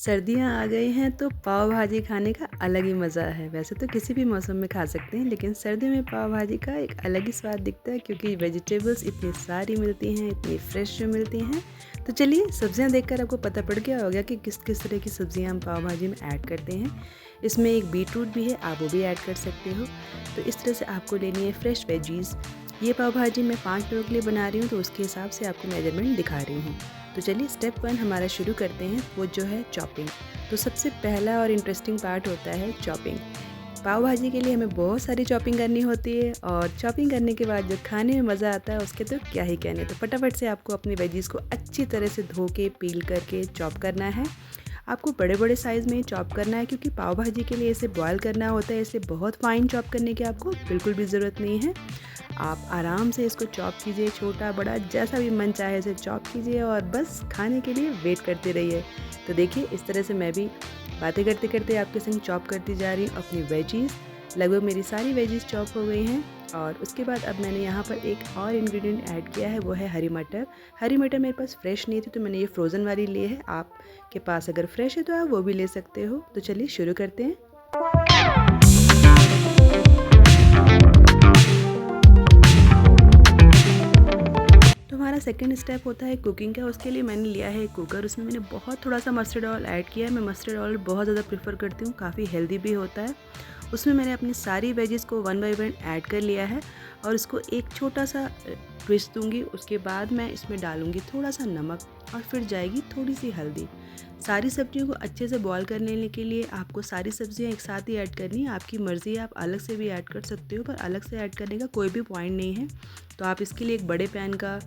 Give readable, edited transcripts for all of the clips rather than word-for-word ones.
सर्दियाँ आ गई हैं तो पाव भाजी खाने का अलग ही मज़ा है। वैसे तो किसी भी मौसम में खा सकते हैं, लेकिन सर्दियों में पाव भाजी का एक अलग ही स्वाद दिखता है क्योंकि वेजिटेबल्स इतनी सारी मिलती हैं, इतनी फ्रेश जो मिलती हैं। तो चलिए सब्जियां देखकर आपको पता पड़ गया होगा कि किस किस तरह की सब्जियां हम पाव भाजी में ऐड करते हैं। इसमें एक बीटरूट भी है, आप वो भी ऐड कर सकते हो। तो इस तरह से आपको लेनी है फ्रेश वेजीज़। ये पाव भाजी मैं 5 लोगों के लिए बना रही हूँ, तो उसके हिसाब से आपको मेजरमेंट दिखा रही हूँ। तो चलिए स्टेप 1 हमारा शुरू करते हैं, वो जो है चॉपिंग। तो सबसे पहला और इंटरेस्टिंग पार्ट होता है चॉपिंग। पाव भाजी के लिए हमें बहुत सारी चॉपिंग करनी होती है और चॉपिंग करने के बाद जो खाने में मज़ा आता है उसके तो क्या ही कहने। तो फटाफट से आपको अपनी वेजीज़ को अच्छी तरह से धो के पील करके चॉप करना है। आपको बड़े बड़े साइज़ में ही चॉप करना है क्योंकि पाव भाजी के लिए इसे बॉयल करना होता है, इसलिए बहुत फाइन चॉप करने की आपको बिल्कुल भी ज़रूरत नहीं है। आप आराम से इसको चॉप कीजिए, छोटा बड़ा जैसा भी मन चाहे इसे चॉप कीजिए और बस खाने के लिए वेट करते रहिए। तो देखिए इस तरह से मैं भी बातें करते करते आपके संग चॉप करती जा रही हूँ अपनी वेजीज़। लगभग मेरी सारी वेजीज़ चॉप हो गई हैं और उसके बाद अब मैंने यहाँ पर एक और इंग्रेडिएंट ऐड किया है, वो है हरी मटर। हरी मटर मेरे पास फ्रेश नहीं थी तो मैंने ये फ्रोज़न वाली ली है। आपके पास अगर फ्रेश है तो आप वो भी ले सकते हो। तो चलिए शुरू करते हैं। तो हमारा सेकंड स्टेप होता है कुकिंग का। उसके लिए मैंने लिया है एक कुकर, उसमें मैंने बहुत थोड़ा सा मस्टर्ड ऑयल ऐड किया है। मैं मस्टर्ड ऑयल बहुत ज़्यादा प्रेफर करती हूँ, काफ़ी हेल्दी भी होता है। उसमें मैंने अपनी सारी वेजीज़ को 1 बाय 1 ऐड कर लिया है और इसको एक छोटा सा ट्विस्ट दूँगी। उसके बाद मैं इसमें डालूँगी थोड़ा सा नमक और फिर जाएगी थोड़ी सी हल्दी। सारी सब्जियों को अच्छे से बॉयल करने के लिए आपको सारी सब्जियां एक साथ ही ऐड करनी है। आपकी मर्ज़ी है, आप अलग से भी ऐड कर सकते हो, पर अलग से ऐड करने का कोई भी पॉइंट नहीं है। तो आप इसके लिए एक बड़े पैन का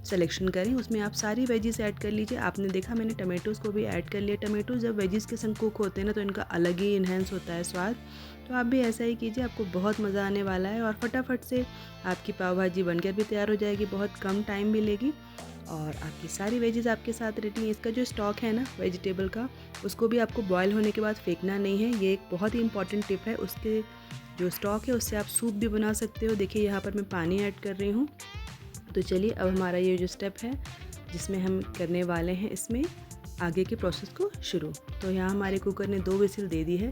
सिलेक्शन करें, उसमें आप सारी वेजीज़ ऐड कर लीजिए। आपने देखा मैंने टमाटोज़ को भी ऐड कर लिया। टमाटो जब वेजीज़ के संग कुक होते हैं ना तो इनका अलग ही इन्हेंस होता है स्वाद। तो आप भी ऐसा ही कीजिए, आपको बहुत मज़ा आने वाला है और फटाफट से आपकी पाव भाजी बनकर भी तैयार हो जाएगी, बहुत कम टाइम भी लेगी और आपकी सारी वेजीज़ आपके साथ रेडी हैं। इसका जो स्टॉक है ना वेजिटेबल का, उसको भी आपको बॉयल होने के बाद फेंकना नहीं है। ये एक बहुत ही इंपॉर्टेंट टिप है। उसके जो स्टॉक है उससे आप सूप भी बना सकते हो। देखिए यहाँ पर मैं पानी ऐड कर रही हूँ। तो चलिए अब हमारा ये जो स्टेप है जिसमें हम करने वाले हैं इसमें आगे के प्रोसेस को शुरू। तो यहाँ हमारे कुकर ने 2 विसिल दे दी है।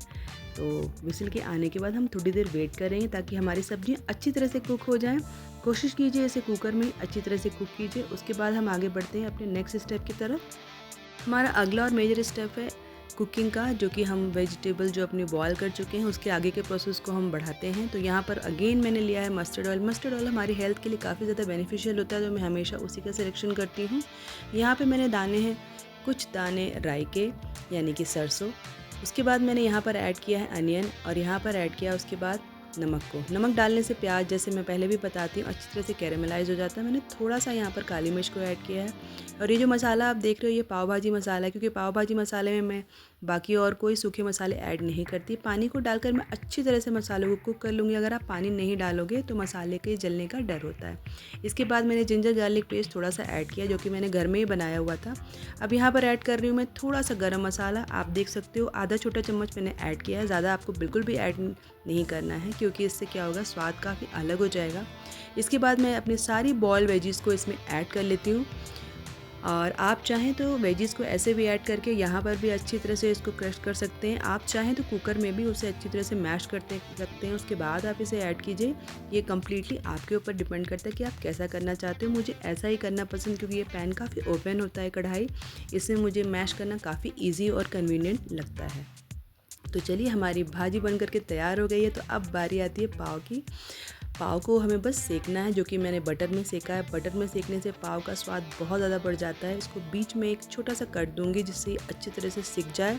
तो विसिल के आने के बाद हम थोड़ी देर वेट करेंगे ताकि हमारी सब्जियाँ अच्छी तरह से कुक हो जाएं। कोशिश कीजिए इसे कुकर में अच्छी तरह से कुक कीजिए। उसके बाद हम आगे बढ़ते हैं अपने नेक्स्ट स्टेप की तरफ। हमारा अगला और मेजर स्टेप है कुकिंग का, जो कि हम वेजिटेबल जो अपनी बॉयल कर चुके हैं उसके आगे के प्रोसेस को हम बढ़ाते हैं। तो यहाँ पर अगेन मैंने लिया है मस्टर्ड ऑयल। मस्टर्ड ऑयल हमारी हेल्थ के लिए काफ़ी ज़्यादा बेनिफिशियल होता है, तो मैं हमेशा उसी का सिलेक्शन करती हूँ। यहाँ पे मैंने दाने हैं, कुछ दाने राई के यानी कि सरसों। उसके बाद मैंने यहाँ पर ऐड किया है अनियन और यहाँ पर ऐड किया उसके बाद नमक को। नमक डालने से प्याज, जैसे मैं पहले भी बताती हूँ, अच्छी तरह से कैरेमलाइज हो जाता है। मैंने थोड़ा सा यहाँ पर काली मिर्च को ऐड किया है और ये जो मसाला आप देख रहे हो ये पाव भाजी मसाला है, क्योंकि पाव भाजी मसाले में मैं बाकी और कोई सूखे मसाले ऐड नहीं करती। पानी को डालकर मैं अच्छी तरह से मसालों को कुक कर लूँगी। अगर आप पानी नहीं डालोगे तो मसाले के जलने का डर होता है। इसके बाद मैंने जिंजर गार्लिक पेस्ट थोड़ा सा ऐड किया, जो कि मैंने घर में ही बनाया हुआ था। अब यहाँ पर ऐड कर रही हूँ मैं थोड़ा सा गरम मसाला। आप देख सकते हो आधा छोटा चम्मच मैंने ऐड किया है, ज़्यादा आपको बिल्कुल भी ऐड नहीं करना है क्योंकि इससे क्या होगा, स्वाद काफ़ी अलग हो जाएगा। इसके बाद मैं अपनी सारी बॉयल वेजीज़ को इसमें ऐड कर लेती हूँ और आप चाहें तो वेजीज़ को ऐसे भी ऐड करके यहाँ पर भी अच्छी तरह से इसको क्रश कर सकते हैं। आप चाहें तो कुकर में भी उसे अच्छी तरह से मैश करते सकते हैं, उसके बाद आप इसे ऐड कीजिए। ये कम्प्लीटली आपके ऊपर डिपेंड करता है कि आप कैसा करना चाहते हो। मुझे ऐसा ही करना पसंद, क्योंकि ये पैन काफ़ी ओपन होता है कढ़ाई, इसमें मुझे मैश करना काफ़ी ईजी और कन्वीनियंट लगता है। तो चलिए हमारी भाजी बन करके तैयार हो गई है। तो अब बारी आती है पाव की। पाव को हमें बस सेकना है, जो कि मैंने बटर में सेका है। बटर में सेकने से पाव का स्वाद बहुत ज़्यादा बढ़ जाता है। इसको बीच में एक छोटा सा कट दूंगी जिससे अच्छी तरह से सिक जाए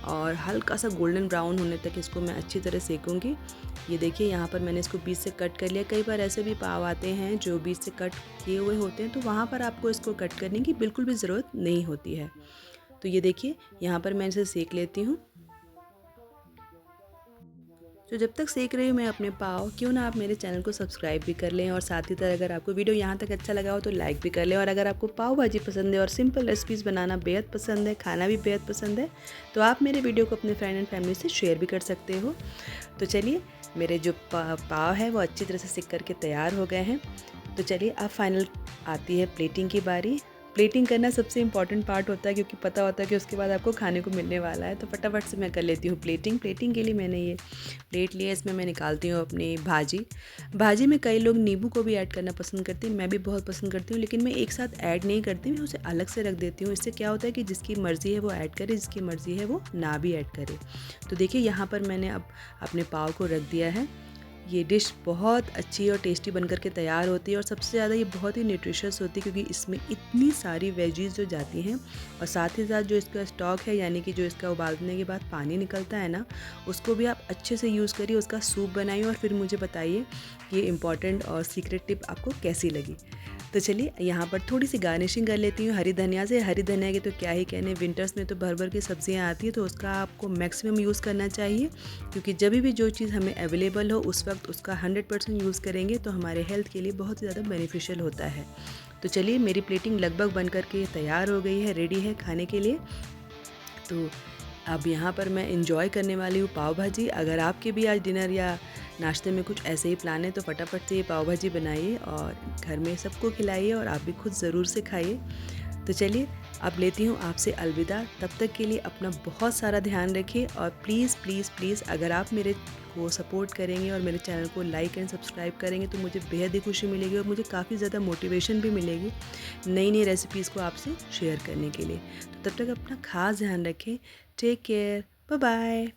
और हल्का सा गोल्डन ब्राउन होने तक इसको मैं अच्छी तरह सेकूंगी। ये देखिए यहाँ पर मैंने इसको बीच से कट कर लिया। कई बार ऐसे भी पाव आते हैं जो बीच से कट किए हुए होते हैं, तो वहाँ पर आपको इसको कट करने की बिल्कुल भी ज़रूरत नहीं होती है। तो ये देखिए यहाँ पर मैं इसे सेक लेती हूँ। तो जब तक सेक रही हूँ मैं अपने पाव, क्यों ना आप मेरे चैनल को सब्सक्राइब भी कर लें और साथ ही तरह अगर आपको वीडियो यहाँ तक अच्छा लगा हो तो लाइक भी कर लें। और अगर आपको पाव भाजी पसंद है और सिंपल रेसिपीज़ बनाना बेहद पसंद है, खाना भी बेहद पसंद है, तो आप मेरे वीडियो को अपने फ्रेंड एंड फैमिली से शेयर भी कर सकते हो। तो चलिए मेरे जो पाव है वो अच्छी तरह से सिक करके तैयार हो गए हैं। तो चलिए अब फाइनल आती है प्लेटिंग की बारी। प्लेटिंग करना सबसे इम्पॉर्टेंट पार्ट होता है, क्योंकि पता होता है कि उसके बाद आपको खाने को मिलने वाला है। तो फटाफट से मैं कर लेती हूँ प्लेटिंग। प्लेटिंग के लिए मैंने ये प्लेट लिया, इसमें मैं निकालती हूँ अपनी भाजी। भाजी में कई लोग नींबू को भी ऐड करना पसंद करते हैं, मैं भी बहुत पसंद करती हूँ, लेकिन मैं एक साथ ऐड नहीं करती, मैं उसे अलग से रख देती हूँ। इससे क्या होता है कि जिसकी मर्ज़ी है वो ऐड करे, जिसकी मर्ज़ी है वो ना भी ऐड करे। तो देखिए यहाँ पर मैंने अब अपने पाव को रख दिया है। ये डिश बहुत अच्छी और टेस्टी बनकर के तैयार होती है, और सबसे ज़्यादा ये बहुत ही न्यूट्रिशियस होती है, क्योंकि इसमें इतनी सारी वेजीज़ जो जाती हैं, और साथ ही साथ जो इसका स्टॉक है, यानी कि जो इसका उबालने के बाद पानी निकलता है ना, उसको भी आप अच्छे से यूज़ करिए, उसका सूप बनाइए और फिर मुझे बताइए कि ये इम्पॉर्टेंट और सीक्रेट टिप आपको कैसी लगी। तो चलिए यहाँ पर थोड़ी सी गार्निशिंग कर लेती हूँ हरी धनिया से। हरी धनिया की तो क्या ही कहने, विंटर्स में तो भर भर की सब्जियाँ आती है, तो उसका आपको मैक्सिमम यूज़ करना चाहिए, क्योंकि जब भी जो चीज़ हमें अवेलेबल हो उस वक्त उसका 100% यूज़ करेंगे तो हमारे हेल्थ के लिए बहुत ही ज़्यादा बेनिफिशियल होता है। तो चलिए मेरी प्लेटिंग लगभग बन करके तैयार हो गई है, रेडी है खाने के लिए। तो अब यहाँ पर मैं इंजॉय करने वाली हूँ पाव भाजी। अगर आपके भी आज डिनर या नाश्ते में कुछ ऐसे ही प्लान है तो फटाफट से ये पाव भाजी बनाइए और घर में सबको खिलाइए, और आप भी खुद ज़रूर से खाइए। तो चलिए अब लेती हूँ आपसे अलविदा। तब तक के लिए अपना बहुत सारा ध्यान रखिए, और प्लीज़ प्लीज़ प्लीज़ अगर आप मेरे को सपोर्ट करेंगे और मेरे चैनल को लाइक एंड सब्सक्राइब करेंगे तो मुझे बेहद ही खुशी मिलेगी, और मुझे काफ़ी ज़्यादा मोटिवेशन भी मिलेगी नई नई रेसिपीज़ को आपसे शेयर करने के लिए। तो तब तक अपना ख़ास ध्यान रखें। Take care, bye bye.